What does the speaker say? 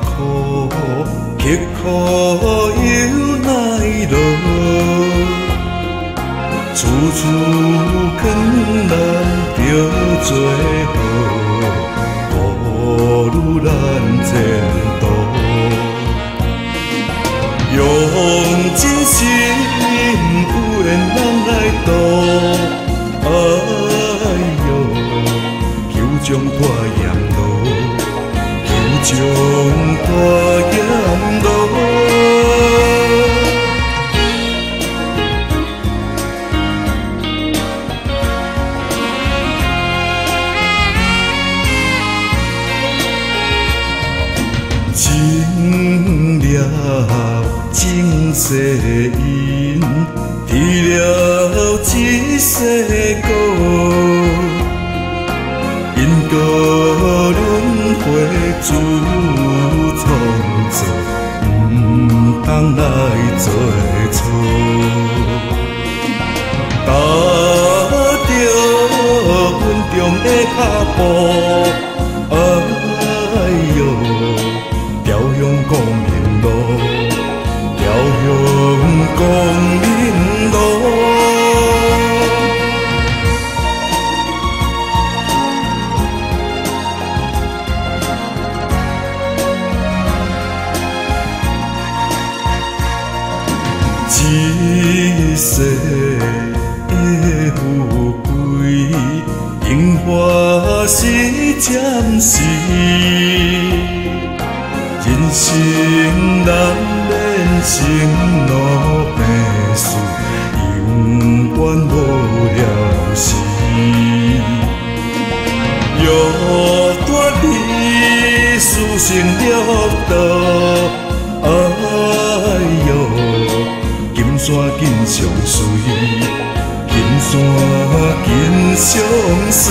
苦，刻苦又奈何？处处困难着做好，步入咱前途。用真心有缘人来渡，哎哟，求将大盐路，求将大盐路。情了情世因，离了一世果，因果轮回自创造，不通来做错。踏着稳重的脚步，哎哟。朝向光明路，朝向光明路。一世的富贵，荣华是暂时。人生难免生老病死，永远无了时。又带你殊胜了道，哎哟，金山紧相随，金山紧相随。